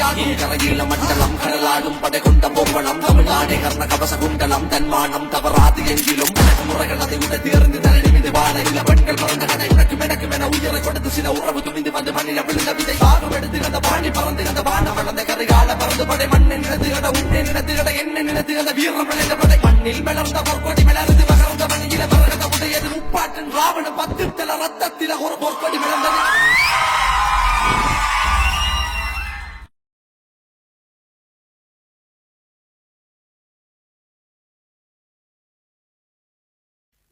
உண்டாகும் கரையில மண்டலம் கடலாடும் படை கொண்ட பொம்பளம் தமிழ்நாடே கர்ண கவச குண்டலம் தன்மானம் தவறாது எங்கிலும் முறைகள் அதை விட தேர்ந்து தரணி மீது வாழையில பெண்கள் பிறந்த கதை உனக்கும் எனக்கும் என உயிரை கொடுத்து சில உறவு துணிந்து வந்து மண்ணில விழுந்த விதை பாகம் எடுத்து அந்த பாணி பறந்து அந்த வானம் வளர்ந்த கரைகால பறந்து படை மண்ணை நினைத்து கட உன்னை நினைத்து கட என்ன நினைத்து அந்த வீரம் விளைந்த படை மண்ணில் மலர்ந்த பொற்கொடி மலர்ந்து மகர்ந்த மணியில மரகத உடையது முப்பாட்டன் ராவண பத்திரத்தில ரத்தத்தில ஒரு பொற்கொடி மலர்ந்தது.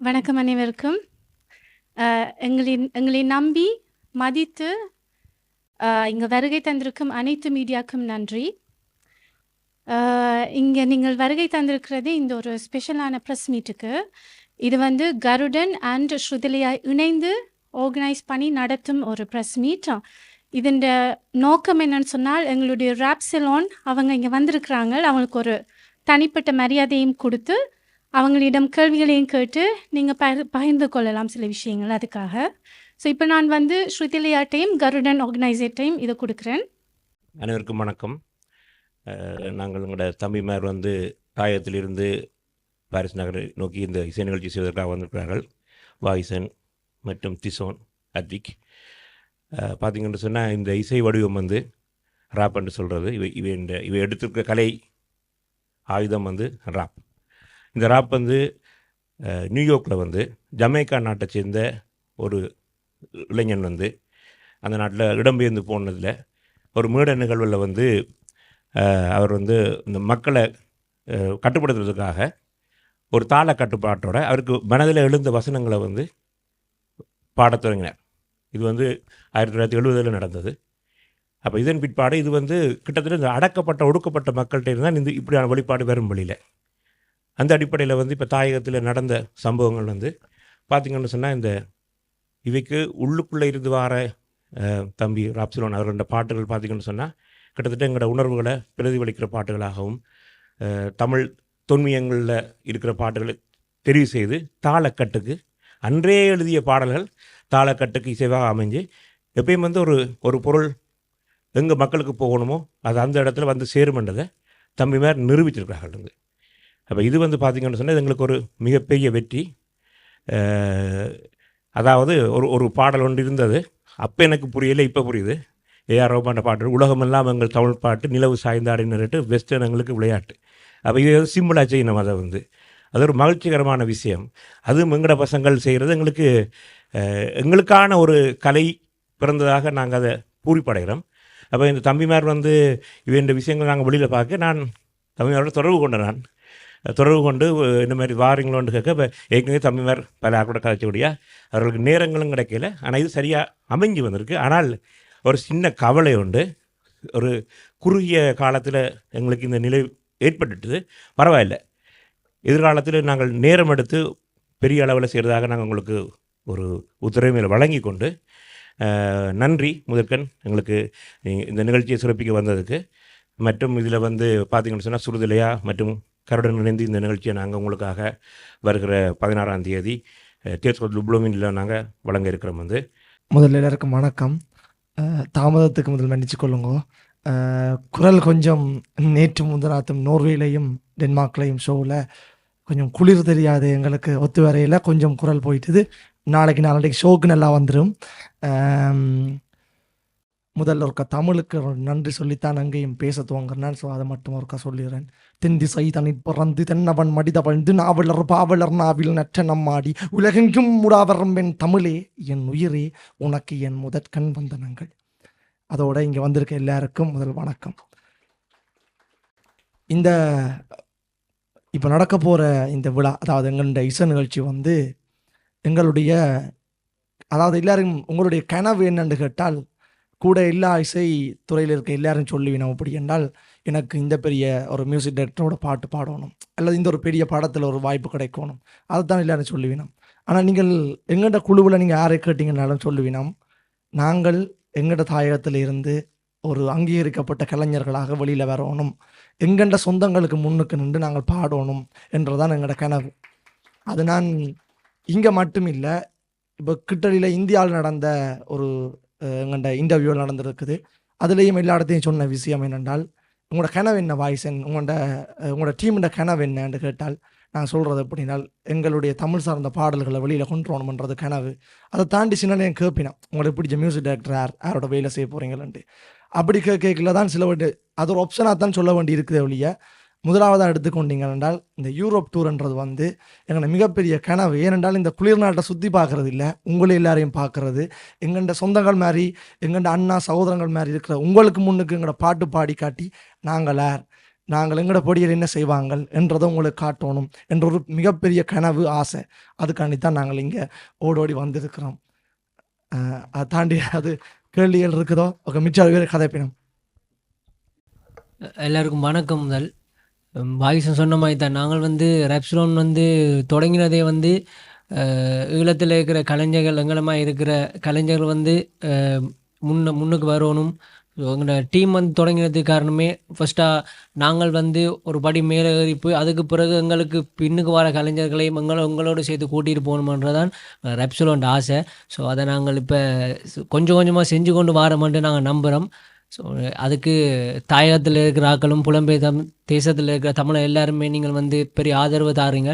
வணக்கம் அனைவருக்கும். எங்களை நம்பி மதித்து இங்கே வருகை தந்திருக்கும் அனைத்து மீடியாவுக்கும் நன்றி. இங்கே நீங்கள் வருகை தந்திருக்கிறது இந்த ஒரு ஸ்பெஷலான ப்ரெஸ் மீட்டுக்கு. இது கருடன் அண்ட் ஸ்ருதிலையா இணைந்து ஆர்கனைஸ் பண்ணி நடத்தும் ஒரு ப்ரெஸ் மீட். இதன் நோக்கம் என்னன்னு சொன்னால், எங்களுடைய ராப் சலூன் அவங்க இங்கே வந்திருக்கிறாங்க, அவங்களுக்கு ஒரு தனிப்பட்ட மரியாதையும் கொடுத்து அவங்களிடம் கேள்விகளையும் கேட்டு நீங்கள் பகிர்ந்து கொள்ளலாம் சில விஷயங்கள். அதுக்காக இப்போ நான் ஸ்ருதிலையாட்டையும் கருடன் ஆர்கனைசேட்டையும் இதை கொடுக்குறேன். அனைவருக்கும் வணக்கம். நாங்கள் எங்களோட தம்பிமார் தாயத்திலிருந்து பாரிஸ் நகரை நோக்கி இந்த இசை நிகழ்ச்சி செய்வதற்காக வந்திருக்கிறார்கள். வாய்சன் மற்றும் திசோன் அத்விக். பார்த்திங்கன்னு சொன்னால், இந்த இசை வடிவம் ராப் என்று சொல்கிறது. இவை எடுத்திருக்க கலை ஆயுதம் ராப். இந்த ராப் நியூயார்க்கில் ஜமைக்கா நாட்டை சேர்ந்த ஒரு இளைஞன் அந்த நாட்டில் இடம்பெயர்ந்து போனதில் ஒரு மேடை நிகழ்வில் அவர் இந்த மக்களை கட்டுப்படுத்துறதுக்காக ஒரு தாள கட்டுப்பாட்டோட அவருக்கு மனதில் எழுந்த வசனங்களை பாடத் தொடங்கினார். இது 1970 நடந்தது. அப்போ இதன் பிற்பாடு இது கிட்டத்தட்ட இந்த அடக்கப்பட்ட ஒடுக்கப்பட்ட மக்கள்கிட்ட இருந்தால் இந்த இப்படியான வழிபாடு வரும் வழியில். அந்த அடிப்படையில் இப்போ தாயகத்தில் நடந்த சம்பவங்கள் பார்த்திங்கன்னு சொன்னால், இவைக்கு உள்ளுக்குள்ளே இருந்து வர தம்பி ராப்சிலோன் அவர்களோட பாட்டுகள் பார்த்திங்கன்னு சொன்னால் கிட்டத்தட்ட எங்களோட உணர்வுகளை பிரதிபலிக்கிற பாட்டுகளாகவும் தமிழ் தொன்மியங்களில் இருக்கிற பாட்டுகளை தெரிவு செய்து தாளக்கட்டுக்கு அன்றே எழுதிய பாடல்கள் தாளக்கட்டுக்கு இசைவாக அமைஞ்சு எப்பயும் ஒரு பொருள் எங்கள் மக்களுக்கு போகணுமோ அது அந்த இடத்துல சேருமென்றதை தம்பிமார் நிரூபித்திருக்கிறார்கள். அப்போ இது பார்த்திங்கன்னு சொன்னால் எங்களுக்கு ஒரு மிகப்பெரிய வெற்றி. அதாவது ஒரு பாடல் ஒன்று இருந்தது, அப்போ எனக்கு புரியலை, இப்போ புரியுது. ஏஆர் ரஹ்மான் பாட்டு உலகமெல்லாம் எங்கள் தமிழ் பாட்டு நிலவு சாய்ந்தாடின்னுட்டு வெஸ்டர்ன் எங்களுக்கு விளையாட்டு. அப்போ இது சிம்பிளாக செய்யணும். அதை அது ஒரு மகிழ்ச்சிகரமான விஷயம். அதுவும் எங்களோட பசங்கள் செய்கிறது எங்களுக்கான ஒரு கலை பிறந்ததாக நாங்கள் அதை பூரிப்படைகிறோம். அப்போ இந்த தம்பிமார் இந்த விஷயங்கள் நாங்கள் வெளியில் பார்க்க நான் தம்பிமாரோட தொடர்பு கொண்டு இந்த மாதிரி வாரங்களோன்னு கேட்க, இப்போ ஏற்கனவே தம்பிமார் பல கூட கதைச்சபடியா அவர்களுக்கு நேரங்களும் கிடைக்கல. ஆனால் இது சரியாக அமைஞ்சு வந்திருக்கு. ஆனால் ஒரு சின்ன கவலை உண்டு. ஒரு குறுகிய காலத்தில் எங்களுக்கு இந்த நிலை ஏற்பட்டுட்டுது. பரவாயில்லை, எதிர்காலத்தில் நாங்கள் நேரம் எடுத்து பெரிய அளவில் செய்கிறதாக நாங்கள் உங்களுக்கு ஒரு உத்தரவு வழங்கி கொண்டு நன்றி முதற்கண் எங்களுக்கு இந்த நிகழ்ச்சியை சிறப்பிக்க வந்ததுக்கு. மற்றும் இதில் பார்த்திங்கன்னு சொன்னால் சுருதிலையா மற்றும் கருடன் இணைந்து இந்த நிகழ்ச்சியை நாங்கள் உங்களுக்காக வருகிற 16ஆம் தேதி தேர்ஸ்கோட் லுப்ளோமின்ல நாங்கள் வழங்க இருக்கிறோம். முதல்ல எல்லாருக்கும் வணக்கம். தாமதத்துக்கு முதல் மன்னிச்சு கொள்ளுங்க. குரல் கொஞ்சம் நேற்று முந்தராத்தும் நோர்வேலையும் டென்மார்க்லையும் ஷோவில் கொஞ்சம் குளிர் தெரியாது எங்களுக்கு ஒத்து வரையில் கொஞ்சம் குரல் போயிட்டுது. நாளைக்கு ஷோக்கு நல்லா வந்துடும். முதல்ல ஒருக்கா தமிழுக்கு நன்றி சொல்லித்தான் அங்கேயும் பேச துவங்குறேன். ஸோ அதை மட்டும் ஒருக்கா சொல்லிடுறேன். தென் திசை தனிற் பிறந்து தென்னவன் மடிதவழ்ந்து நாவலர் பாவலர் நாவில் நற்ற நம்மாடி உலகெங்கும் முடாவரம் என் தமிழே என் உயிரே உனக்கு என் முதற்கண் வந்தனங்கள். அதோட இங்கே வந்திருக்க எல்லாருக்கும் முதல் வணக்கம். இந்த இப்போ நடக்க போகிற இந்த விழா, அதாவது எங்களுடைய இசை நிகழ்ச்சி எங்களுடைய, அதாவது எல்லாரும் உங்களுடைய கனவு என்னன்னு கேட்டால் கூட எல்லா இசை துறையில் இருக்க எல்லாரும் சொல்லுவினோம். அப்படி என்றால் எனக்கு இந்த பெரிய ஒரு மியூசிக் டைரக்டரோட பாட்டு பாடணும், அல்லது இந்த ஒரு பெரிய படத்தில் ஒரு வாய்ப்பு கிடைக்கணும், அதுதான் எல்லாரும் சொல்லுவினோம். ஆனால் நீங்கள் எங்கள்கிட்ட குழுவில் நீங்கள் யாரை கேட்டீங்கன்னாலும் சொல்லுவினோம், நாங்கள் எங்கள்ட தாயகத்தில் இருந்து ஒரு அங்கீகரிக்கப்பட்ட கலைஞர்களாக வெளியில் வரணும், எங்கள்ட சொந்தங்களுக்கு முன்னுக்கு நின்று நாங்கள் பாடணும் என்றதான் எங்களோட கனவு. அது நான் இங்கே மட்டும் இல்லை, இப்போ கிட்டடியில் இந்தியாவில் நடந்த ஒரு எங்கள்ட இன்டர்வியூவில் நடந்திருக்குது. அதுலேயும் எல்லா இடத்தையும் சொன்ன விஷயம் என்னென்றால் உங்களோட கனவு என்ன வாய்ஸன் உங்களோட டீமோட கனவு என்னன்னு கேட்டால் நான் சொல்கிறது எப்படினால் எங்களுடைய தமிழ் சார்ந்த பாடல்களை வெளியில் கொண்டு வரணுன்றது கனவு. அதை தாண்டி சின்ன நேரம் கேட்பினோம் உங்களுக்கு பிடிச்ச மியூசிக் டைரக்டர் யாரோட வேலை செய்ய போகிறீங்களன்ட்டு. அப்படி கேட்கல தான் சில அது ஒரு ஆப்ஷனாக தான் சொல்ல வேண்டி இருக்குது ஒழிய முதலாவதாக எடுத்துக்கொண்டீங்க என்றால் இந்த யூரோப் டூர்ன்றது வந்து எங்களோட மிகப்பெரிய கனவு. ஏனென்றால் இந்த குளிர் நாட்டை சுற்றி பார்க்குறது இல்லை, உங்களை எல்லாரையும் பார்க்குறது, எங்கள்ட சொந்தங்கள் மாதிரி எங்கள்ட அண்ணா சகோதரங்கள் மாதிரி இருக்கிற உங்களுக்கு முன்னுக்கு எங்களோட பாட்டு பாடி காட்டி நாங்கள் எங்களோட பொடியில் என்ன செய்வாங்கள் என்றதை உங்களுக்கு காட்டணும் என்ற ஒரு மிகப்பெரிய கனவு ஆசை. அதுக்காண்டி தான் நாங்கள் இங்கே ஓடோடி வந்திருக்கிறோம். அதை தாண்டி அது கேள்விகள் இருக்குதோ ஓகே மிச்சம் வேறு கதைப்பினம். எல்லாருக்கும் வணக்கம். முதல் பாகிசன் சொன்ன மாதிரி தான் நாங்கள் வந்து ரெப்சிலோன் வந்து தொடங்கினதே வந்து ஈழத்தில் இருக்கிற கலைஞர்கள் எங்களமாக இருக்கிற கலைஞர்கள் வந்து முன்னுக்கு வரணும். எங்களோட டீம் வந்து தொடங்கினதுக்கு காரணமே ஃபஸ்ட்டாக நாங்கள் வந்து ஒரு படி மேலே ஏறிப்பு அதுக்கு பிறகு எங்களுக்கு பின்னுக்கு வர கலைஞர்களையும் உங்களோடு சேர்த்து கூட்டிகிட்டு போகணுமன்றதான் ரெப்சிலோன் ஆசை. ஸோ அதை நாங்கள் இப்போ கொஞ்சம் கொஞ்சமாக செஞ்சு கொண்டு வரமாட்டு நாங்கள் நம்புகிறோம். ஸோ அதுக்கு தாயகத்தில் இருக்கிற ஆக்களும் புலம்பெயர் தேசத்தில் இருக்கிற தமிழை எல்லாருமே நீங்கள் வந்து பெரிய ஆதரவு தாருங்க.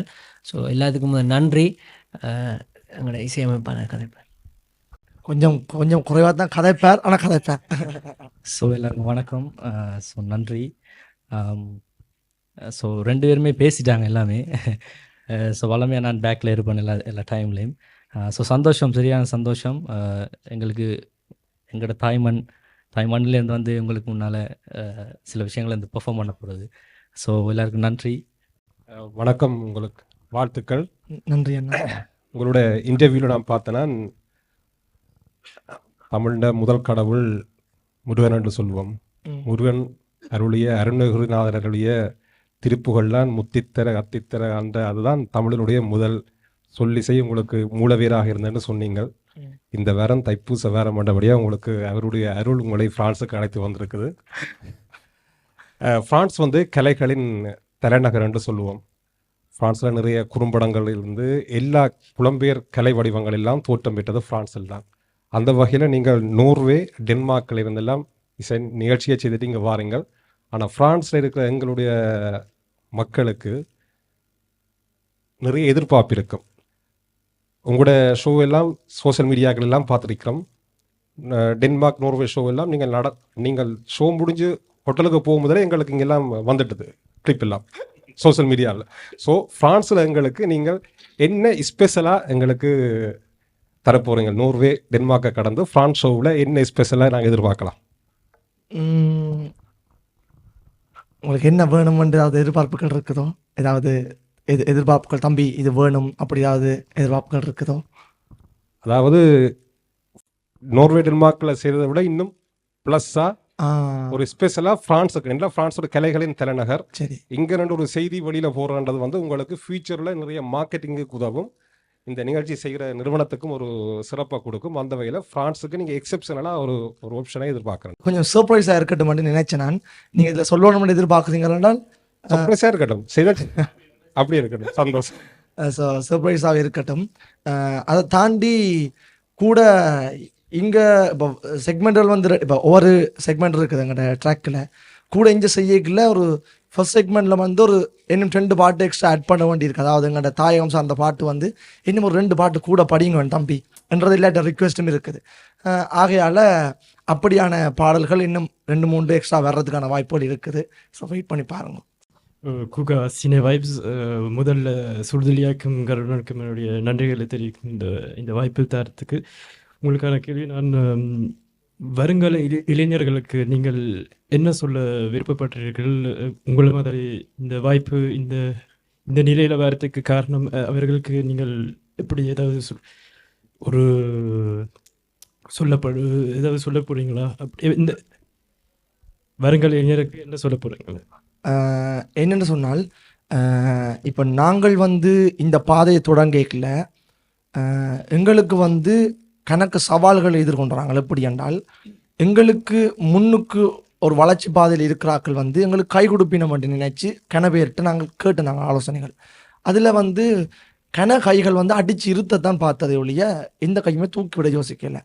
ஸோ எல்லாத்துக்கும் நன்றி. எங்களோட இசையமைப்பான கதைப்பார் கொஞ்சம் கொஞ்சம் குறைவாக தான் கதைப்பார், ஆனால் கதைப்பார். ஸோ எல்லாருக்கும் வணக்கம். ஸோ நன்றி. ஸோ 2 பேருமே பேசிட்டாங்க எல்லாமே. ஸோ வளமையாக நான் பேக்கில் இருப்பேன் எல்லா டைம்லேயும். ஸோ சந்தோஷம், சரியான சந்தோஷம். எங்களுக்கு எங்களோட தாய்மண்ணிலேருந்து வந்து உங்களுக்கு முன்னால் சில விஷயங்களை வந்து பெர்ஃபார்ம் பண்ண போகிறது. ஸோ எல்லாருக்கும் நன்றி. வணக்கம், உங்களுக்கு வாழ்த்துக்கள். நன்றி அண்ணா. உங்களோட இன்டர்வியூவில் நான் பார்த்தேன்னா தமிழ்ட முதல் கடவுள் முருகன் என்று சொல்லுவோம். முருகன் அருளிய அருணகிரிநாதர் அருளிய திருப்புகள்லாம் முத்தித்தர அத்தித்தர அந்த அதுதான் தமிழனுடைய முதல் சொல்லிசை. உங்களுக்கு மூலவீராக இருந்தேன்னு சொன்னீங்க. இந்த வாரம் தைப்பூச வாரம் மண்டபடியாக உங்களுக்கு அவருடைய அருள் உங்களை பிரான்ஸுக்கு அழைத்து வந்திருக்குது. பிரான்ஸ் வந்து கலைகளின் தலைநகர் என்று சொல்லுவோம். பிரான்ஸில் நிறைய குறும்படங்கள் இருந்து எல்லா புலம்பெயர் கலை வடிவங்கள் எல்லாம் தோற்றம் பெற்றது பிரான்ஸில் தான். அந்த வகையில் நீங்கள் நோர்வே டென்மார்க்கில் இருந்தெல்லாம் இசை நிகழ்ச்சியை செய்துட்டு இங்கே வாருங்கள். ஆனால் ஃப்ரான்ஸில் இருக்கிற எங்களுடைய மக்களுக்கு நிறைய எதிர்பார்ப்பு இருக்கும். உங்களோட ஷோ எல்லாம் சோசியல் மீடியாக்கள் எல்லாம் பார்த்துருக்கிறோம். டென்மார்க் நோர்வே ஷோ எல்லாம் நீங்கள் ஷோ முடிஞ்சு ஹோட்டலுக்கு போகும்போதே எங்களுக்கு இங்கெல்லாம் வந்துட்டுது கிளிப் எல்லாம் சோசியல் மீடியாவில். ஸோ ஃப்ரான்ஸில் எங்களுக்கு நீங்கள் என்ன ஸ்பெஷலாக எங்களுக்கு தரப்போகிறீங்க? நோர்வே டென்மார்க்கை கடந்து ஃப்ரான்ஸ் ஷோவில் என்ன ஸ்பெஷலாக நாங்கள் எதிர்பார்க்கலாம்? உங்களுக்கு என்ன வேணுமென்று ஏதாவது எதிர்பார்ப்புகள் இருக்குதோ, ஏதாவது எதிர்பார்ப்புகள் தம்பி இது வேணும் அப்படி ஏதாவது எதிர்பார்ப்புகள் இருக்குதோ? அதாவது நோர்வே டென்மார்க்கில் செய்கிறத விட இன்னும் ப்ளஸ்ஸாக ஒரு ஸ்பெஷலாக ஃப்ரான்ஸுக்கு இல்லை, ஃப்ரான்ஸோட கலைகளின் தலைநகர். சரி, இங்கே ரெண்டு ஒரு செய்தி வெளியில் போகிறன்றது வந்து உங்களுக்கு ஃபியூச்சரில் நிறைய மார்க்கெட்டிங்குக்கு உதவும். இந்த நிகழ்ச்சி செய்கிற நிறுவனத்துக்கும் ஒரு சிறப்பாக கொடுக்கும். அந்த வகையில் ஃப்ரான்ஸுக்கு நீங்கள் எக்ஸெப்ஷனலாக ஒரு ஆப்ஷனை எதிர்பார்க்குறேன். கொஞ்சம் சர்ப்ரைஸாக இருக்கட்டும் மட்டும் நினைச்சேன் நான். நீங்கள் இதில் சொல்லணும்னு எதிர்பார்க்குறீங்கன்னால் சர்ப்ரைஸாக இருக்கட்டும், செய்த அப்படி இருக்கட்டும், சந்தோஷம். ஸோ சர்ப்ரைஸாக இருக்கட்டும். அதை தாண்டி கூட இங்கே இப்போ செக்மெண்டல் வந்து இப்போ ஒவ்வொரு செக்மெண்ட் இருக்குது எங்கள்ட ட்ராக்கில் கூட இங்கே செய்யல. ஒரு ஃபர்ஸ்ட் செக்மெண்ட்டில் வந்து ஒரு இன்னும் 2 பாட்டு எக்ஸ்ட்ரா ஆட் பண்ண வேண்டியிருக்கு. அதாவது எங்கள்ட தாயகம் சார்ந்த பாட்டு வந்து இன்னும் ஒரு 2 பாட்டு கூட படிங்க வேணும் தம்பி என்றது இல்லாட்ட ரிக்வெஸ்ட்டும் இருக்குது. ஆகையால் அப்படியான பாடல்கள் இன்னும் 2-3 எக்ஸ்ட்ரா வர்றதுக்கான வாய்ப்புகள் இருக்குது. ஸோ வெயிட் பண்ணி பாருங்கள். குகா சினே வைப்ஸ் முதல்ல சுடுதலியாக்கும் கருணனுக்கும் என்னுடைய நன்றிகளை தெரிவிக்கும் இந்த வாய்ப்பு தரத்துக்கு. உங்களுக்கான கேள்வி, நான் வருங்கால இளைஞர்களுக்கு நீங்கள் என்ன சொல்ல விருப்பப்பட்டீர்கள்? உங்களை மாதிரி இந்த வாய்ப்பு இந்த நிலையில் வரத்துக்கு காரணம் அவர்களுக்கு நீங்கள் எப்படி ஏதாவது ஒரு ஏதாவது சொல்ல போகிறீங்களா? அப்படி இந்த வருங்கால இளைஞருக்கு என்ன சொல்ல போகிறீங்களா? என்னென்னு சொன்னால், இப்போ நாங்கள் வந்து இந்த பாதையை தொடங்கல எங்களுக்கு வந்து கணக்கு சவால்கள் எதிர்கொண்டுறாங்க. எப்படி என்றால், எங்களுக்கு முன்னுக்கு ஒரு வளர்ச்சி பாதையில் இருக்கிறாக்கள் வந்து எங்களுக்கு கை கொடுப்பினம் என்று நினைச்சு கனவேற்று நாங்கள் கேட்டு நாங்கள் ஆலோசனைகள். அதில் வந்து கைகள் வந்து அடித்து இருத்தத்தான் பார்த்ததை ஒழிய எந்த கையுமே தூக்கி விட யோசிக்கலை.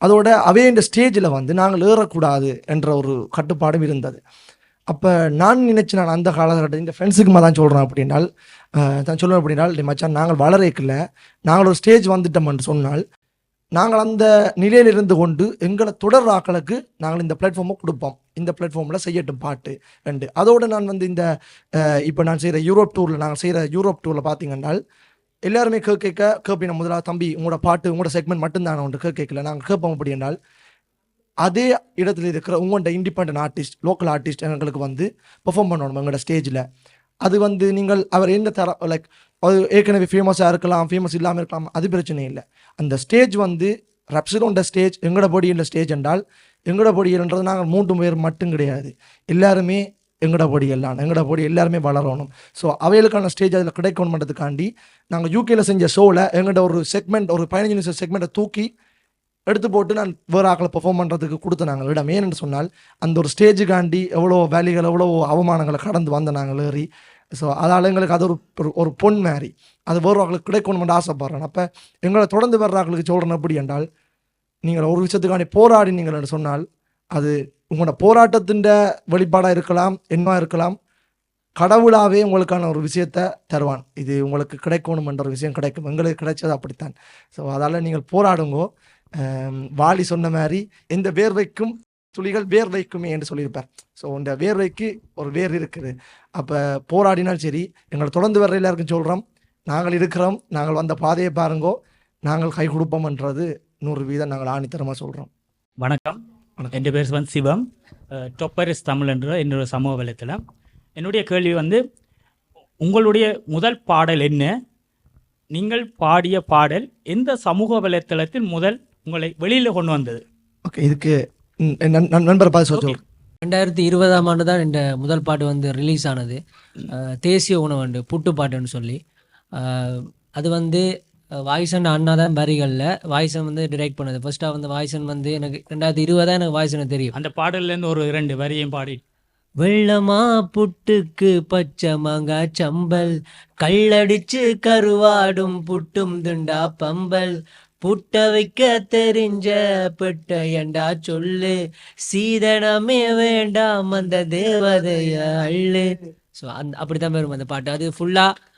அதோட அவே இந்த ஸ்டேஜில் வந்து நாங்கள் ஏறக்கூடாது என்ற ஒரு கட்டுப்பாடும் இருந்தது. அப்போ நான் நினைச்சு நான் அந்த காலகட்டத்தில் இந்த ஃப்ரெண்ட்ஸுக்குமா தான் சொல்கிறேன் அப்படின்னால் தான் சொல்லுவேன் அப்படின்னால் மச்சான் நாங்கள் வளரேக்கில்ல நாங்கள் ஒரு ஸ்டேஜ் வந்துட்டோம்னு சொன்னால் நாங்கள் அந்த நிலையில் இருந்து கொண்டு எங்களை தொடர் ஆக்களுக்கு நாங்கள் இந்த பிளாட்ஃபார்மை கொடுப்போம், இந்த பிளாட்ஃபார்மில் செய்யட்டும் பாட்டு ரெண்டு. அதோடு நான் வந்து இந்த இப்போ நான் செய்கிற யூரோப் டூரில் நாங்கள் செய்கிற யூரோப் டூரில் பார்த்தீங்கன்னா எல்லாருமே கேட்பின முதலாக தம்பி உங்களோட பாட்டு உங்களோட செக்மெண்ட் மட்டும்தான் ஒன்று கேட்கல நாங்கள் கேட்போம் அப்படி என்றால் அதே இடத்துல இருக்கிற உங்கள்கிட்ட இண்டிபெண்டன்ட் ஆர்டிஸ்ட் லோக்கல் ஆர்டிஸ்ட் எங்களுக்கு வந்து பெர்ஃபார்ம் பண்ணணும் எங்களோட ஸ்டேஜில். அது வந்து நீங்கள் அவர் எந்த லைக் அது ஏற்கனவே ஃபேமஸாக இருக்கலாம், ஃபேமஸ் இல்லாமல் இருக்கலாம், அது பிரச்சனை இல்லை. அந்த ஸ்டேஜ் வந்து ரப்சிலோண்ட ஸ்டேஜ் எங்களோட பொடியில் ஸ்டேஜ் என்றால் எங்களோட பொடியல்ன்றது நாங்கள் 3 பேர் மட்டும் கிடையாது, எல்லாருமே எங்களோட பொடி எல்லாருமே வளரணும். ஸோ அவைகளுக்கான ஸ்டேஜ் அதில் கிடைக்கணும் பண்ணுறதுக்காண்டி நாங்கள் யூகேல செஞ்ச ஷோவில் எங்கள்கிட்ட ஒரு செக்மெண்ட் ஒரு 15 நிமிஷம் செக்மெண்ட்டை தூக்கி எடுத்து போட்டு நான் வேறு ஆக்களை பெர்ஃபார்ம் பண்ணுறதுக்கு கொடுத்த நாங்கள் இடம். ஏன்னு சொன்னால் அந்த ஒரு ஸ்டேஜுக்காண்டி எவ்வளோ வேலைகள் எவ்வளோ அவமானங்களை கடந்து வந்த நாங்கள் ஏறி. ஸோ அதால் எங்களுக்கு அது ஒரு பொன் மாதிரி அது வேறு ஆக்களுக்கு கிடைக்கணும்னு ஆசைப்படுறேன். அப்போ எங்களை தொடர்ந்து வர்ற ஆக்களுக்கு சொல்கிறேன் எப்படி என்றால் நீங்கள் ஒரு விஷயத்துக்காண்டி போராடி நீங்கள் சொன்னால் அது உங்களோட போராட்டத்தின் வெளிப்பாடாக இருக்கலாம், என்ன இருக்கலாம், கடவுளாகவே உங்களுக்கான ஒரு விஷயத்தை தருவான். இது உங்களுக்கு கிடைக்கணும் என்ற ஒரு விஷயம் கிடைக்கும், எங்களுக்கு கிடைச்சது அப்படித்தான். ஸோ அதால் நீங்கள் போராடுங்கோ. வாலி சொன்ன மாதிரி எந்த வேர்வைக்கும் துளிகள் வேர் வைக்குமே என்று சொல்லியிருப்பார். ஸோ இந்த வேர்வைக்கு ஒரு வேர் இருக்குது. அப்போ போராடினால் சரி, எங்களை தொடர்ந்து வர்ற எல்லாருக்கும் சொல்கிறோம், நாங்கள் இருக்கிறோம், நாங்கள் வந்த பாதையை பாருங்கோ, நாங்கள் கை கொடுப்போம்ன்றது 100% நாங்கள் ஆணித்தரமாக சொல்கிறோம். வணக்கம், என் பேர் வந்து சிவம், டொப்பரிஸ் தமிழ் என்ற என்னோட சமூக வலைத்தளம். என்னுடைய கேள்வி வந்து உங்களுடைய முதல் பாடல் என்ன, நீங்கள் பாடிய பாடல் எந்த சமூக வலைத்தளத்தில் முதல் உங்களை வெளியில் கொண்டு வந்தது? ஓகே, இதுக்கு நண்பர் பார்த்து சொல்லுவோம். 2020ஆம் ஆண்டு தான் இந்த முதல் பாட்டு வந்து ரிலீஸ் ஆனது. தேசிய உணவு புட்டு பாட்டுன்னு சொல்லி. அது வந்து வாய்ஸன் அண்ணா தான் வரிகளில் வாய்ஸன் வந்து டிரெக்ட் பண்ணது. ஃபர்ஸ்ட்டாக வந்து வாய்ஸன் வந்து எனக்கு 2020 எனக்கு வாய்ஸனை தெரியும். அந்த பாடல்லேருந்து ஒரு 2 வரியும் பாடி. வெள்ளமா புட்டுக்கு பச்சை மாங்காய் சம்பல், கள்ளடிச்சு கருவாடும் புட்டும் துண்டா பம்பல், புட்ட வைக்க தெரிஞ்ச பெட்ட ஏண்டா சொல்லு, சீதனமே வேண்டாம் அந்த தேவதைய அள்ளு. ஸோ அப்படித்தான் வரும் அந்த பாட்டு. அது ஃபுல்லாக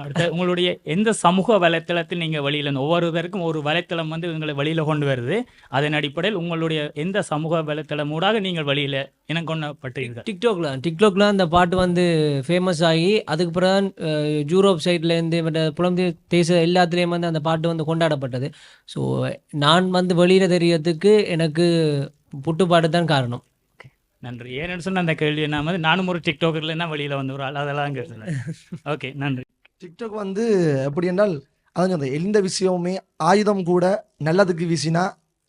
அடுத்த உங்களுடைய எந்த சமூக வலைத்தளத்தில் நீங்கள் வெளியில் ஒவ்வொருவருக்கும் ஒரு வலைத்தளம் வந்து உங்களை வெளியில் கொண்டு வருது. அதன் அடிப்படையில் உங்களுடைய எந்த சமூக வலைத்தளம் ஊடாக நீங்கள் வெளியில் இனம் கொண்டப்பட்டீர்கள்? டிக்டாக்ல அந்த பாட்டு வந்து ஃபேமஸ் ஆகி அதுக்கு பிறகு யூரோப் சைட்லேருந்து மற்ற புலம்பெயர் தேச எல்லாத்துலேயும் வந்து அந்த பாட்டு வந்து கொண்டாடப்பட்டது. ஸோ நான் வந்து வெளியில் தெரியறதுக்கு எனக்கு புட்டு பாட்டு தான் காரணம். நன்றி. ஏன்னு சொன்ன அந்த கேள்வி என்ன வந்து நானும் ஒரு டிக்டாக்கர்ல என்ன வெளியில் வந்து ஒரு ஆள் அதெல்லாம் கேட்டேன். ஓகே, நன்றி. டிக்டாக் வந்து எப்படி என்றால் அதான் சொல்றேன், எந்த விஷயமுமே ஆயுதம் கூட நல்லதுக்கு வீசினா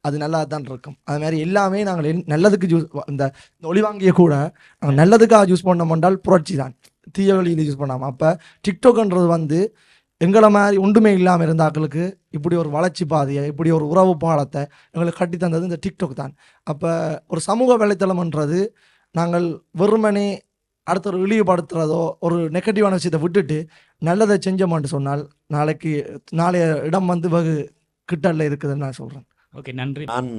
அது நல்லா தான் இருக்கும். அது மாதிரி எல்லாமே நாங்கள் நல்லதுக்கு இந்த ஒளிவாங்கிய கூட நாங்கள் நல்லதுக்காக யூஸ் பண்ணோம் என்றால் புரட்சி தான், தீய வழியில் யூஸ் பண்ணாமல். அப்போ டிக்டாக்ன்றது வந்து எங்களை மாதிரி ஒன்றுமே இல்லாமல் இருந்த ஆக்களுக்கு இப்படி ஒரு வளர்ச்சி பாதையை, இப்படி ஒரு உறவு பாலத்தை எங்களுக்கு கட்டி தந்தது இந்த டிக்டாக் தான். அப்போ ஒரு சமூக வலைத்தளம்ன்றது நாங்கள் வெறுமனே அடுத்த ஒரு இழிவுபடுத்துறதோ ஒரு நெகட்டிவான விஷயத்தை விட்டுட்டு நல்லதை செஞ்சோமான்னு சொன்னால் நாளைய இடம் வந்து வெகு கிட்டல்ல இருக்குதுன்னு நான் சொல்கிறேன். ஓகே, நன்றி. நான்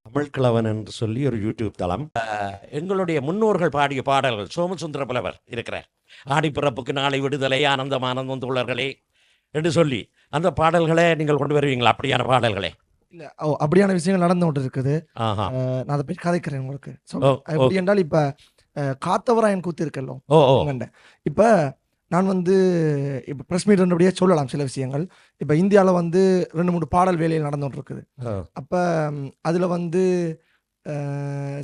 தமிழ்கிழவன் என்று சொல்லி ஒரு யூடியூப் தளம். எங்களுடைய முன்னோர்கள் பாடிய பாடல்கள் சோமசுந்தர புலவர் இருக்கிறார். ஆடிப்பிறப்புக்கு நாளை விடுதலை, ஆனந்தம் ஆனந்தம் தோழர்களே என்று சொல்லி அந்த பாடல்களை நீங்கள் கொண்டு வருவீங்களா? அப்படியான பாடல்களே இல்லை, அப்படியான விஷயங்கள் நடந்து கொண்டு இருக்குது. நான் அதை போய் கதைக்கிறேன் உங்களுக்கு. எப்படி என்றால் இப்போ காத்தவராயன் கூத்து இருக்கല്ലോ, இப்போ நான் வந்து இப்போ ப்ரெஸ் மீட் அப்படியே சொல்லலாம் சில விஷயங்கள். இப்போ இந்தியாவில் வந்து 2-3 பாடல் வேலையில் நடந்துகிட்டு இருக்குது. அப்போ அதில் வந்து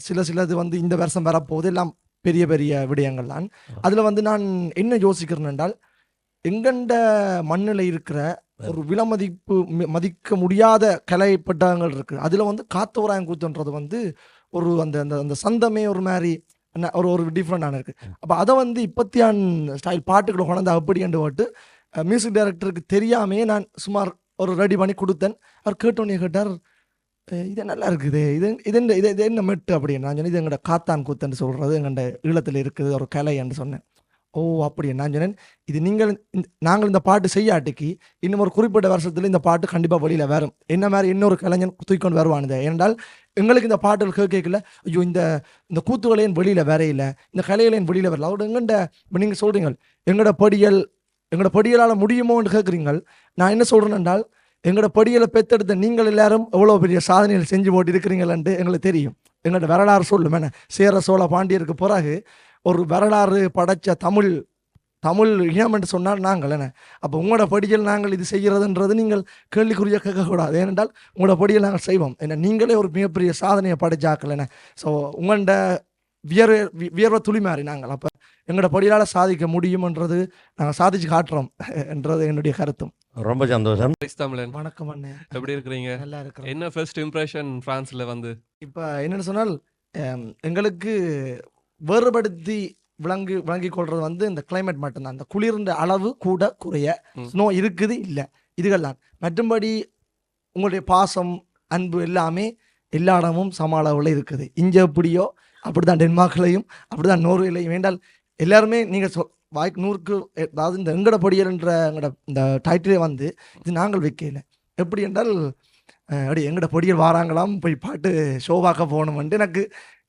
சிலது வந்து இந்த வருஷம் வரப்போகுது, எல்லாம் பெரிய பெரிய விடயங்கள் தான். அதில் வந்து நான் என்ன யோசிக்கிறேன் என்றால் எங்கண்ட மண்ணில் இருக்கிற ஒரு மதிக்க முடியாத கலைப்பட்டங்கள் இருக்குது. அதில் வந்து காத்தவராயன் கூத்துன்றது வந்து ஒரு அந்த சந்தமே ஒரு மாதிரி ஒரு டிஃப்ரெண்டான இருக்குது. அப்போ அதை வந்து இப்பத்தியான் ஸ்டைல் பாட்டுகளை கொண்டாந்து அப்படி என்று போட்டு மியூசிக் டைரக்டருக்கு தெரியாமே நான் சுமார் ஒரு ரெடி பண்ணி கொடுத்தேன். அவர் கேட்டோன்னே கேட்டார், இது நல்லா இருக்குது, இது என்ன மெட்டு அப்படின்னு. நான் சொன்னேன், இது எங்களோட காத்தான் கூத்துன்னு சொல்கிறது எங்கள்ட ஈழத்தில் இருக்குது ஒரு கலை என்று சொன்னேன். ஓ அப்படியே நான் சொன்னேன் இது நீங்கள் நாங்கள் இந்த பாட்டு செய்யாட்டிக்கு இன்னும் ஒரு குறிப்பிட்ட வருஷத்துல இந்த பாட்டு கண்டிப்பாக வெளியில் வரும் என்ன மாதிரி இன்னொரு கலைஞன் தூக்கிக்கொண்டு வருவானுது ஏனென்றால் எங்களுக்கு இந்த பாட்டுகள் கேட்கல ஐயோ இந்த கூத்துகளையும் வெளியில் வரையில இந்த கலைகளையும் வெளியில் வரல அதோட எங்கள்ட இப்போ நீங்கள் சொல்கிறீங்க எங்களோட படியலால் முடியுமோன்னு கேட்குறீங்கள் நான் என்ன சொல்கிறேன் என்றால் எங்களோட படியலை பெற்றெடுத்த நீங்கள் எல்லாரும் எவ்வளோ பெரிய சாதனைகள் செஞ்சு போட்டு இருக்கிறீங்களன்ட்டு எங்களுக்கு தெரியும் எங்களோட வரலாறு சொல்லும் என்ன சேர சோழ பாண்டியருக்கு பிறகு ஒரு வரலாறு படைச்ச தமிழ் இனம் என்று சொன்னால் நாங்கள் என்ன அப்போ உங்களோட படியல் நாங்கள் இது செய்கிறதுன்றது நீங்கள் கேள்விக்குரிய கேட்கக்கூடாது ஏனென்றால் உங்களோட படியல் நாங்கள் செய்வோம் என்ன நீங்களே ஒரு மிகப்பெரிய சாதனையை படைச்சாக்கள் என்ன ஸோ உங்கள்ட வியர்வை துளி மாறி நாங்கள் அப்போ எங்களோட படியால் சாதிக்க முடியும்ன்றது நாங்கள் சாதிச்சு காட்டுறோம் என்றது என்னுடைய கருத்தும். ரொம்ப சந்தோஷம். வணக்கம் அண்ணே, எப்படி இருக்கிறீங்க? நல்லா இருக்கிறோம். என்ன ஃபர்ஸ்ட் இம்ப்ரெஷன் பிரான்ஸ்ல வந்து? இப்போ என்னென்னு சொன்னால் எங்களுக்கு வேறுபடுத்தி விளங்கி கொள்றது வந்து இந்த கிளைமேட் மட்டும்தான். அந்த குளிர்ந்த அளவு கூட குறைய ஸ்னோ இருக்குது இல்லை இதுகள்லாம். மற்றும்படி உங்களுடைய பாசம் அன்பு எல்லாமே எல்லா இடமும் சம அளவில் இருக்குது. இங்கே எப்படியோ அப்படிதான் டென்மார்க்லையும் அப்படிதான் நோர்வேலையும் வேண்டால் எல்லாருமே நீங்கள் வாய்க்கு 100க்கு அதாவது இந்த எங்கட பொடியல்ன்ற எங்கட இந்த டைட்டிலே வந்து இது நாங்கள் வைக்கல. எப்படி என்றால் அப்படி எங்கட பொடியல் வாராங்களாம் போய் பாட்டு ஷோவாக்க போகணுமெண்டு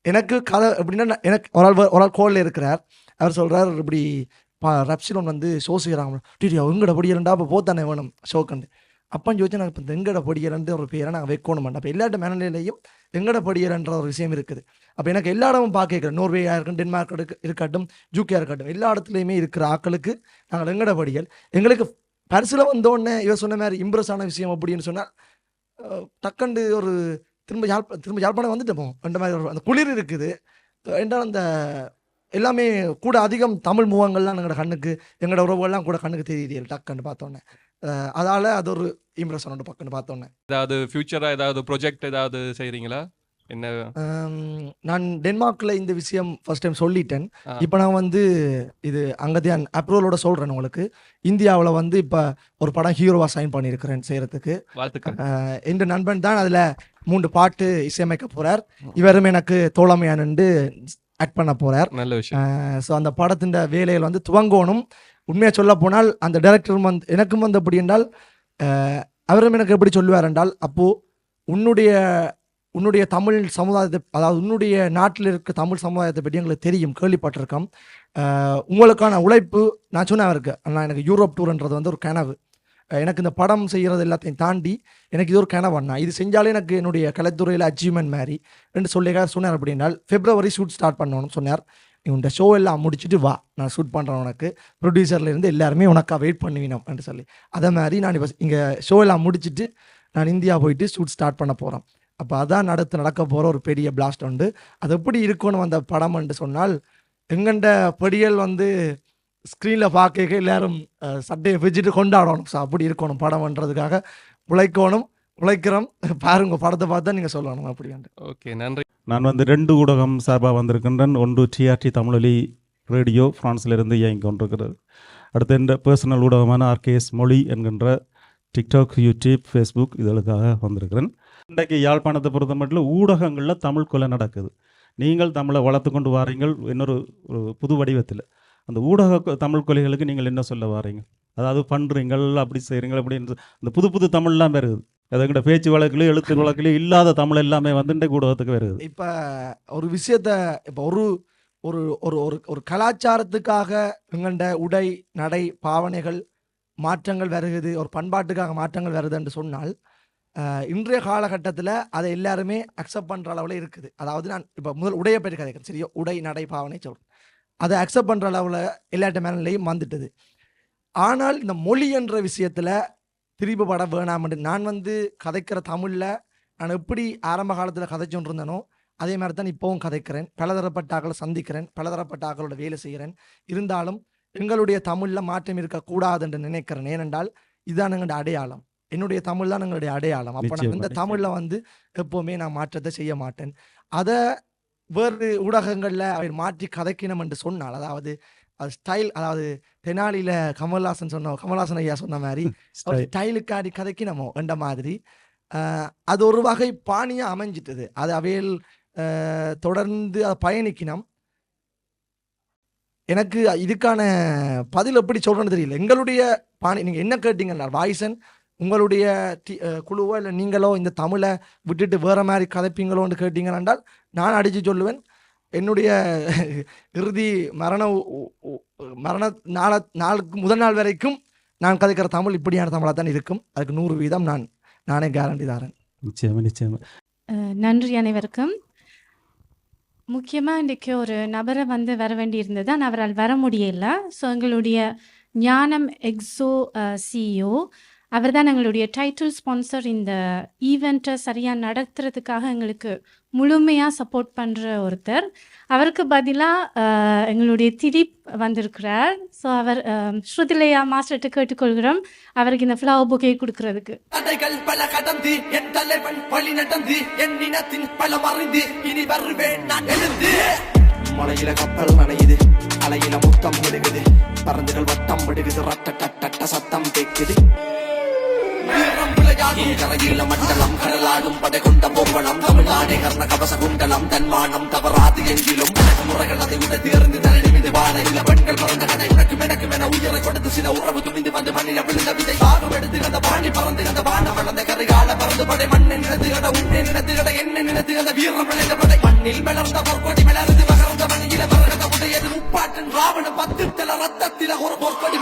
எனக்கு கதை எப்படின்னா எனக்கு ஒரு ஆள் கோலில் இருக்கிறார். அவர் சொல்கிறார் இப்படி ரப்சிலோன் வந்து ஷோ செய்கிறாங்க டிடியா எங்கட பொடியல்ண்டா அப்போ போத்தானே வேணும் ஷோக்கண்டு. அப்பன்னு யோசிச்சு நாங்கள் இப்போ எங்கட பொடியல்ன்ற ஒரு பேரை நாங்கள் வைக்கணுமெண்டா. அப்போ எல்லாட்ட மேனநிலையும் எங்கட பொடியல்ன்ற ஒரு விஷயம் இருக்குது. அப்போ எனக்கு எல்லா இடமும் பார்க்க நோர்வேயாக இருக்கட்டும், டென்மார்க் இருக்கட்டும், ஜூகேயாக இருக்கட்டும், எல்லா இடத்துலையுமே இருக்கிற ஆக்களுக்கு நாங்கள் எங்கட படியல் எங்களுக்கு பரிசில் வந்தோடனே இவர் சொன்ன மாதிரி இம்ப்ரெஸ் ஆன விஷயம் அப்படின்னு சொன்னால் டக்கண்டு ஒரு திரும்ப யாழ்ப்பாணம் வந்துட்டோம் அந்த மாதிரி ஒரு அந்த குளிர் இருக்குது என்றால் அந்த எல்லாமே கூட அதிகம் தமிழ் முகங்கள்லாம் எங்களோட கண்ணுக்கு எங்களோட உறவுகள்லாம் கூட கண்ணுக்கு தெரியுது டக்குன்னு பார்த்தோன்னே. அதால் அது ஒரு இம்ப்ரெஷன் ஒன்று பக்கன்னு பார்த்தோன்னே. ஏதாவது ஃபியூச்சராக ஏதாவது ப்ரொஜெக்ட் ஏதாவது செய்கிறீங்களா? என்ன நான் டென்மார்க்கில் இந்த விஷயம் ஃபர்ஸ்ட் டைம் சொல்லிட்டேன். இப்போ நான் வந்து இது அங்கதான் அப்ரூவலோட சொல்கிறேன் உங்களுக்கு. இந்தியாவில் வந்து இப்போ ஒரு படம் ஹீரோவாக சைன் பண்ணியிருக்கிறேன் செய்கிறதுக்கு. என்ற நண்பன் தான் அதில் 3 பாட்டு இசையமைக்க போகிறார். இவரும் எனக்கு தோழமையானு ஆக்ட் பண்ண போகிறார். நல்ல விஷயம். ஸோ அந்த படத்தின் வேலைகள் வந்து துவங்கணும். உண்மையாக சொல்ல போனால் அந்த டைரக்டர் வந்து எனக்கும் வந்து எப்படி என்றால் அவரும் எனக்கு எப்படி சொல்லுவார் என்றால் அப்போது உன்னுடைய தமிழ் சமுதாயத்தை அதாவது உன்னுடைய நாட்டில் இருக்க தமிழ் சமுதாயத்தை பற்றி எங்களுக்கு தெரியும், கேள்விப்பட்டிருக்கோம். உங்களுக்கான உழைப்பு நான் சொன்னேன் அவருக்கு. ஆனால் எனக்கு யூரோப் டூர்ன்றது வந்து ஒரு கனவு. எனக்கு இந்த படம் செய்கிறது எல்லாத்தையும் தாண்டி எனக்கு இது ஒரு கனவு அண்ணா. இது செஞ்சாலே எனக்கு என்னுடைய கலைத்துறையில் அச்சீவ்மெண்ட் மாதிரி ரெண்டு சொன்னார். அப்படின்னால் ஃபெப்ரவரி ஷூட் ஸ்டார்ட் பண்ணணும்னு சொன்னார். இந்த ஷோ எல்லாம் முடிச்சுட்டு வா, நான் ஷூட் பண்ணுறேன், உனக்கு ப்ரொடியூசர்லேருந்து எல்லாருமே உனக்காக வெயிட் பண்ணுவீனோம் என்று சொல்லி அதே மாதிரி நான் இப்போ இங்கே ஷோ எல்லாம் முடிச்சுட்டு நான் இந்தியா போயிட்டு ஷூட் ஸ்டார்ட் பண்ண போகிறேன். அப்போ அதான் நடக்க போகிற ஒரு பெரிய பிளாஸ்ட் உண்டு. அது எப்படி இருக்கணும் அந்த படம் என்று சொன்னால் எங்கண்ட படியல் வந்து ஸ்க்ரீனில் பார்க்க எல்லாரும் சட்டையை வச்சுட்டு கொண்டாடணும். ஸோ அப்படி இருக்கணும் படம்ன்றதுக்காக உழைக்கிறோம். பாருங்க படத்தை பார்த்தா நீங்கள் சொல்லணும் அப்படின்ட்டு. ஓகே, நன்றி. நான் வந்து 2 ஊடகம் சார்பாக வந்திருக்கின்றேன். ஒன்று டிஆர்டி தமிழொலி ரேடியோ ஃப்ரான்ஸிலிருந்து இயங்கி கொண்டிருக்கிறது. அடுத்து என்ற பர்சனல் ஊடகமான ஆர்கேஎஸ் மொழி என்கின்ற டிக்டாக், யூடியூப், ஃபேஸ்புக் இதழுக்காக வந்திருக்கிறேன். இன்றைக்கு யாழ்ப்பாணத்தை பொறுத்த மட்டும் ஊடகங்களில் தமிழ் கொலை நடக்குது. நீங்கள் தமிழை வளர்த்து கொண்டு வாரீங்கள் இன்னொரு புது வடிவத்தில். அந்த ஊடக தமிழ் கொலைகளுக்கு நீங்கள் என்ன சொல்ல வாரீங்க? அதாவது பண்ணுறீங்கள், அப்படி செய்கிறீங்கள், அப்படின்னு அந்த புது தமிழ்லாம் வருது. அதுக்கிட்ட பேச்சு வழக்கிலையும் எழுத்து வழக்கிலையும் இல்லாத தமிழ் எல்லாமே வந்து இன்றைக்கு ஊடகத்துக்கு வருது. இப்போ ஒரு விஷயத்த இப்போ ஒரு ஒரு கலாச்சாரத்துக்காக எங்கள்ட உடை நடை பாவனைகள் மாற்றங்கள் வருகுது, ஒரு பண்பாட்டுக்காக மாற்றங்கள் வருது என்று சொன்னால் இன்றைய காலகட்டத்தில் அதை எல்லாருமே அக்செப்ட் பண்ணுற அளவில் இருக்குது. அதாவது நான் இப்போ முதல் உடையை பற்றி கதைக்கிறேன், சரியா? உடை நடை பாவனை சொல்கிறேன். அதை அக்செப்ட் பண்ணுற அளவில் எல்லாட்ட மேலையும் வந்துட்டுது. ஆனால் இந்த மொழி என்ற விஷயத்தில் திருப்பப்பட வேணாம். நான் வந்து கதைக்கிற தமிழில் நான் எப்படி ஆரம்ப காலத்தில் கதைச்சொன்று இருந்தேனோ அதே மாதிரி தான் இப்போவும் கதைக்கிறேன். பலதரப்பட்ட ஆக்களை சந்திக்கிறேன், பலதரப்பட்ட ஆக்களோட வேலை செய்கிறேன். இருந்தாலும் எங்களுடைய தமிழில் மாற்றம் இருக்கக்கூடாது என்று நினைக்கிறேன். ஏனென்றால் இதுதான் எங்களுடைய அடையாளம். என்னுடைய தமிழ் தான் எங்களுடைய அடையாளம். அப்போ நான் இந்த தமிழில் வந்து எப்போவுமே நான் மாற்றத்தை செய்ய மாட்டேன். அதை வேறு ஊடகங்களில் அவர் மாற்றி கதைக்கணும் என்று சொன்னால், அதாவது அது ஸ்டைல், அதாவது தெனாலியில் கமல்ஹாசன் ஐயா சொன்ன மாதிரி ஸ்டைலுக்காடி கதைக்கணுமோ என்ற மாதிரி அது ஒரு வகை பாணியாக அமைஞ்சிட்டது. அது அவையில் தொடர்ந்து அதை பயணிக்கணும். எனக்கு இதுக்கான பதில் எப்படி சொல்கிறேன்னு தெரியல. எங்களுடைய பாணி நீங்கள் என்ன கேட்டீங்கன்னா வாய்ஸன் உங்களுடைய குழுவோ இல்லை நீங்களோ இந்த தமிழை விட்டுட்டு வேறு மாதிரி கதைப்பீங்களோன்னு கேட்டீங்கன்னால் நான் அடித்து சொல்லுவேன், என்னுடைய இறுதி மரண நாளுக்கு முதல் நாள் வரைக்கும் நான் கதைக்கிற தமிழ் இப்படியான தமிழாக தான் இருக்கும். அதுக்கு 100% நானே கேரண்டி தரேன். நிச்சயமா நிச்சயமா. நன்றி அனைவருக்கும். முக்கியமாக இன்றைக்கு ஒரு நபரை வர வேண்டியிருந்தது, ஆனால் அவரால் வர முடியல. ஸோ எங்களுடைய ஞானம் எக்ஸோ சிஇஓ அவர் தான் எங்களுடைய டைட்டில் ஸ்பான்சர். இந்த ஈவெண்ட்டை சரியாக நடத்துறதுக்காக எங்களுக்கு முழுமையாக சப்போர்ட் பண்ணுற ஒருத்தர். அவருக்கு பதிலாக எங்களுடைய திலீப் வந்திருக்கிறார். ஸோ அவர் ஸ்ருதிலையா மாஸ்டர்கிட்ட கேட்டுக்கொள்கிறோம் அவருக்கு இந்த ஃப்ளவர் புக்கே கொடுக்கறதுக்கு. தடைகள் பல கடந்து என் தலைவன் வழி நடந்து என் இனத்தின் பல மறைந்து இனி வருவேன் நான் எழுந்து. மலையில கப்பல் நனையுது, அலையில முத்தம் விடுகுது, பறந்துகள் வட்டம் விடுகுது, ரட்ட சத்தம் கேட்குது. கரையில மண்டலம் கடலாடும் படை கொண்ட பொம்பளம் தமிழ்நாடே கர்ண கவச குண்டலம் தன்மானம் தவறாது எங்கிலும் முறைகள் அதை விட தேர்ந்து தரணி மீது வாழையில பெண்கள் பிறந்த கதை உனக்கும் எனக்கும் என உயிரை கொடுத்து சில உறவு துணிந்து வந்து மண்ணில விழுந்த விதை பாகம் எடுத்து அந்த பாணி பறந்து அந்த பான வளர்ந்த கரைகால பறந்து படை மண்ணை நினைத்து கட உன்னை நினைத்து கட என்ன நினைத்து அந்த வீரம் விளைந்த படை மண்ணில் மலர்ந்த பொற்கொடி மலர்ந்து மகர்ந்த மணியில மரகத உடையது முப்பாட்டன் ராவண 10 தல ரத்தத்தில ஒரு பொற்கொடி